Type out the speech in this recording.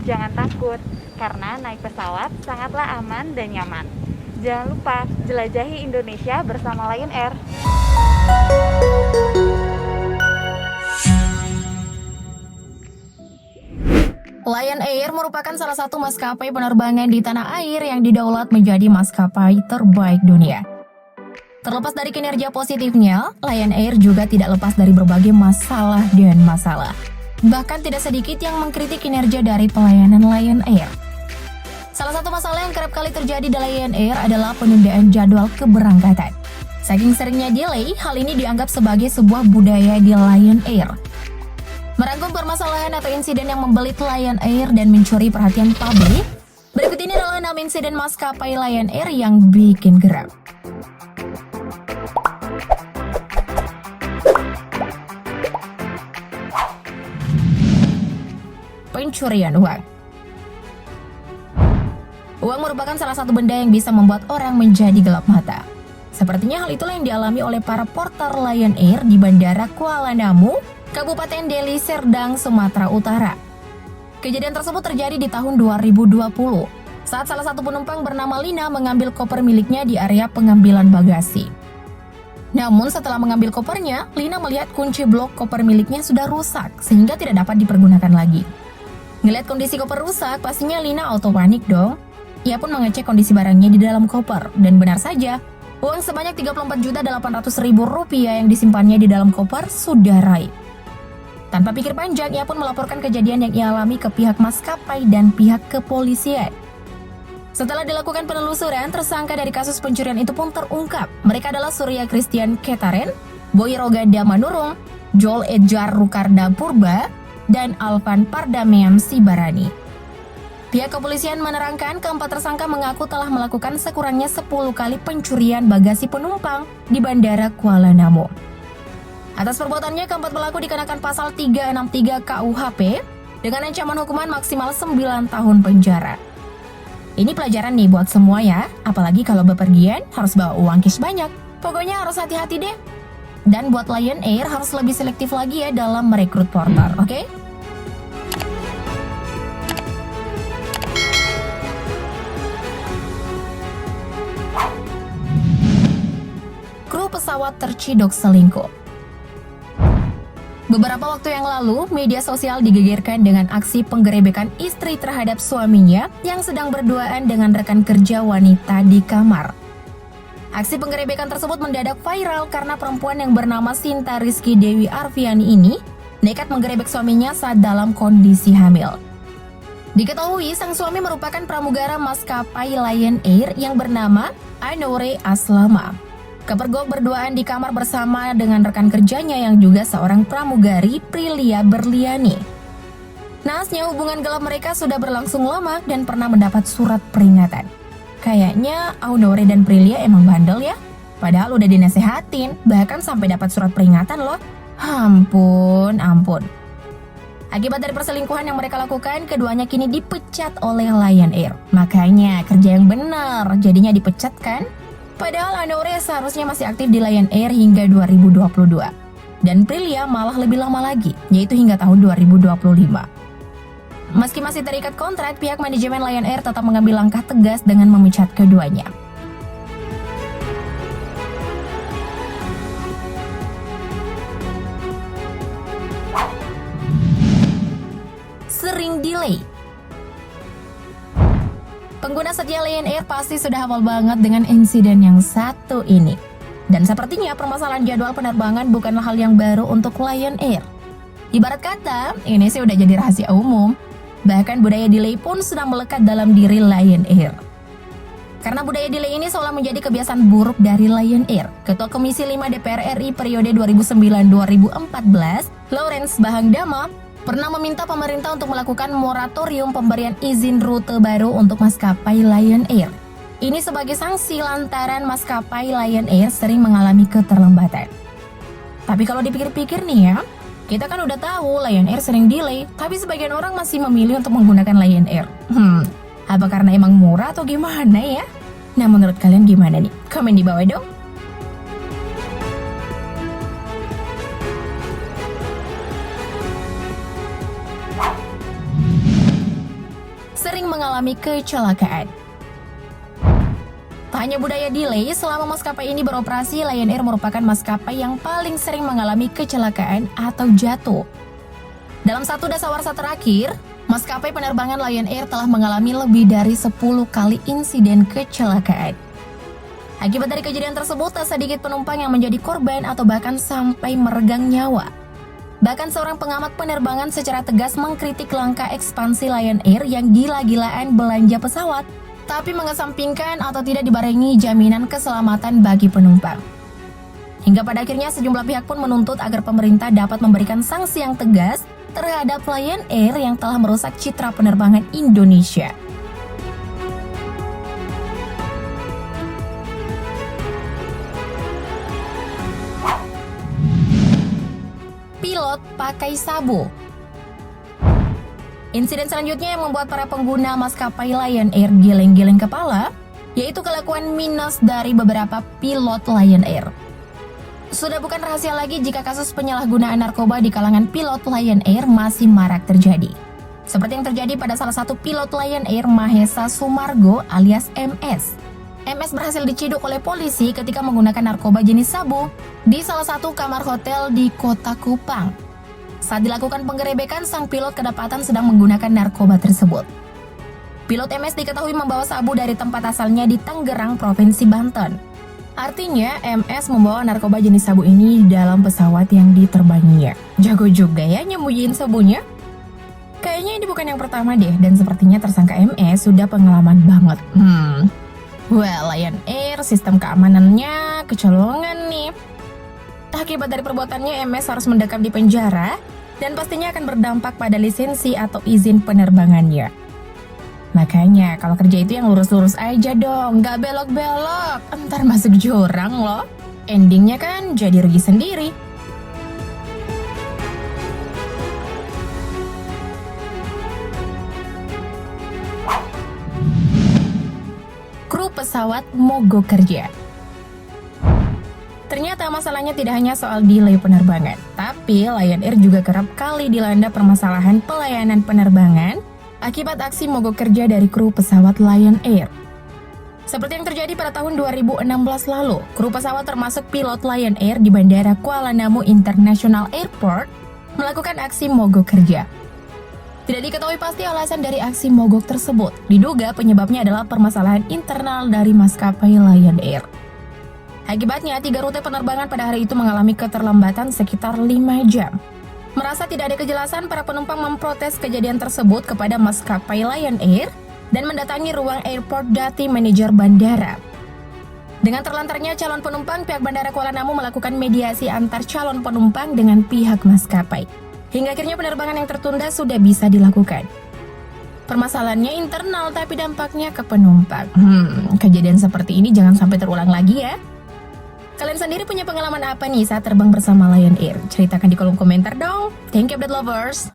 jangan takut, karena naik pesawat sangatlah aman dan nyaman. Jangan lupa jelajahi Indonesia bersama Lion Air. Lion Air merupakan salah satu maskapai penerbangan di tanah air yang didaulat menjadi maskapai terbaik dunia. Terlepas dari kinerja positifnya, Lion Air juga tidak lepas dari berbagai masalah dan masalah. Bahkan tidak sedikit yang mengkritik kinerja dari pelayanan Lion Air. Salah satu masalah yang kerap kali terjadi di Lion Air adalah penundaan jadwal keberangkatan. Saking seringnya delay, hal ini dianggap sebagai sebuah budaya di Lion Air. Merangkum permasalahan atau insiden yang membelit Lion Air dan mencuri perhatian publik, berikut ini adalah 6 insiden maskapai Lion Air yang bikin geram. Pencurian uang. Uang merupakan salah satu benda yang bisa membuat orang menjadi gelap mata. Sepertinya hal itulah yang dialami oleh para porter Lion Air di Bandara Kuala Namu, Kabupaten Deli Serdang, Sumatera Utara. Kejadian tersebut terjadi di tahun 2020, saat salah satu penumpang bernama Lina mengambil koper miliknya di area pengambilan bagasi. Namun setelah mengambil kopernya, Lina melihat kunci blok koper miliknya sudah rusak, sehingga tidak dapat dipergunakan lagi. Ngelihat kondisi koper rusak, pastinya Lina auto panik dong. Ia pun mengecek kondisi barangnya di dalam koper, dan benar saja, uang sebanyak Rp34.800.000 yang disimpannya di dalam koper sudah raib. Tanpa pikir panjang, ia pun melaporkan kejadian yang ia alami ke pihak maskapai dan pihak kepolisian. Setelah dilakukan penelusuran, tersangka dari kasus pencurian itu pun terungkap. Mereka adalah Surya Christian Ketaren, Boy Roganda Manurung, Joel Edjar Rukarda Purba, dan Alvan Pardamean Sibarani. Pihak kepolisian menerangkan keempat tersangka mengaku telah melakukan sekurangnya 10 kali pencurian bagasi penumpang di Bandara Kuala Namu. Atas perbuatannya, keempat pelaku dikenakan pasal 363 KUHP dengan ancaman hukuman maksimal 9 tahun penjara. Ini pelajaran nih buat semua ya, apalagi kalau bepergian harus bawa uang cash banyak. Pokoknya harus hati-hati deh. Dan buat Lion Air harus lebih selektif lagi ya dalam merekrut porter, oke? Kru pesawat terciduk selingkuh. Beberapa waktu yang lalu, media sosial digegerkan dengan aksi penggerebekan istri terhadap suaminya yang sedang berduaan dengan rekan kerja wanita di kamar. Aksi penggerebekan tersebut mendadak viral karena perempuan yang bernama Sinta Rizky Dewi Arfiani ini nekat menggerebek suaminya saat dalam kondisi hamil. Diketahui, sang suami merupakan pramugara maskapai Lion Air yang bernama Ainure Aslama. Kepergok berduaan di kamar bersama dengan rekan kerjanya yang juga seorang pramugari, Prilia Berliani. Naasnya hubungan gelap mereka sudah berlangsung lama dan pernah mendapat surat peringatan. Kayaknya Ainure dan Prilia emang bandel ya. Padahal udah dinasehatin, bahkan sampai dapat surat peringatan loh. Ampun. Akibat dari perselingkuhan yang mereka lakukan, keduanya kini dipecat oleh Lion Air. Makanya kerja yang benar, jadinya dipecat kan? Padahal Ainure seharusnya masih aktif di Lion Air hingga 2022. Dan Prilia malah lebih lama lagi, yaitu hingga tahun 2025. Meski masih terikat kontrak, pihak manajemen Lion Air tetap mengambil langkah tegas dengan memecat keduanya. Sering delay. Pengguna setia Lion Air pasti sudah hafal banget dengan insiden yang satu ini. Dan sepertinya permasalahan jadwal penerbangan bukanlah hal yang baru untuk Lion Air. Ibarat kata, ini sih udah jadi rahasia umum. Bahkan budaya delay pun sudah melekat dalam diri Lion Air. Karena budaya delay ini seolah menjadi kebiasaan buruk dari Lion Air, Ketua Komisi 5 DPR RI periode 2009-2014, Lawrence Bahangdama, pernah meminta pemerintah untuk melakukan moratorium pemberian izin rute baru untuk maskapai Lion Air. Ini sebagai sanksi lantaran maskapai Lion Air sering mengalami keterlambatan. Tapi kalau dipikir-pikir nih ya, kita kan udah tahu Lion Air sering delay, tapi sebagian orang masih memilih untuk menggunakan Lion Air. Apa karena emang murah atau gimana ya? Nah, menurut kalian gimana nih? Komen di bawah dong. sering mengalami kecelakaan. Tak hanya budaya delay, selama maskapai ini beroperasi, Lion Air merupakan maskapai yang paling sering mengalami kecelakaan atau jatuh. Dalam satu dasawarsa terakhir, maskapai penerbangan Lion Air telah mengalami lebih dari 10 kali insiden kecelakaan. Akibat dari kejadian tersebut, tak sedikit penumpang yang menjadi korban atau bahkan sampai meregang nyawa. Bahkan seorang pengamat penerbangan secara tegas mengkritik langkah ekspansi Lion Air yang gila-gilaan belanja pesawat, tapi mengesampingkan atau tidak dibarengi jaminan keselamatan bagi penumpang. Hingga pada akhirnya sejumlah pihak pun menuntut agar pemerintah dapat memberikan sanksi yang tegas terhadap Lion Air yang telah merusak citra penerbangan Indonesia. Pilot pakai sabu. Insiden selanjutnya yang membuat para pengguna maskapai Lion Air geleng-geleng kepala, yaitu kelakuan minus dari beberapa pilot Lion Air. Sudah bukan rahasia lagi jika kasus penyalahgunaan narkoba di kalangan pilot Lion Air masih marak terjadi. Seperti yang terjadi pada salah satu pilot Lion Air, Mahesa Sumargo alias MS. MS berhasil diciduk oleh polisi ketika menggunakan narkoba jenis sabu di salah satu kamar hotel di Kota Kupang. Saat dilakukan penggerebekan, sang pilot kedapatan sedang menggunakan narkoba tersebut. Pilot MS diketahui membawa sabu dari tempat asalnya di Tangerang, Provinsi Banten. Artinya, MS membawa narkoba jenis sabu ini di dalam pesawat yang diterbanginya. Jago juga ya nyembunyiin sabunya. Kayaknya ini bukan yang pertama deh, dan sepertinya tersangka MS sudah pengalaman banget. Well, Lion Air sistem keamanannya kecolongan nih. Akibat dari perbuatannya, MS harus mendekam di penjara dan pastinya akan berdampak pada lisensi atau izin penerbangannya. Makanya kalau kerja itu yang lurus-lurus aja dong, nggak belok-belok, entar masuk jurang loh. Endingnya kan jadi rugi sendiri. Kru pesawat mogok kerja. Ternyata masalahnya tidak hanya soal delay penerbangan, tapi Lion Air juga kerap kali dilanda permasalahan pelayanan penerbangan akibat aksi mogok kerja dari kru pesawat Lion Air. Seperti yang terjadi pada tahun 2016 lalu, kru pesawat termasuk pilot Lion Air di Bandara Kuala Namu International Airport melakukan aksi mogok kerja. Tidak diketahui pasti alasan dari aksi mogok tersebut. Diduga penyebabnya adalah permasalahan internal dari maskapai Lion Air. Akibatnya, 3 rute penerbangan pada hari itu mengalami keterlambatan sekitar 5 jam. Merasa tidak ada kejelasan, para penumpang memprotes kejadian tersebut kepada maskapai Lion Air dan mendatangi ruang airport Dati manajer bandara. Dengan terlantarnya calon penumpang, pihak Bandara Kuala Namu melakukan mediasi antar calon penumpang dengan pihak maskapai. Hingga akhirnya penerbangan yang tertunda sudah bisa dilakukan. Permasalahannya internal tapi dampaknya ke penumpang. Kejadian seperti ini jangan sampai terulang lagi ya. Kalian sendiri punya pengalaman apa nih saat terbang bersama Lion Air? Ceritakan di kolom komentar dong. Thank you update lovers.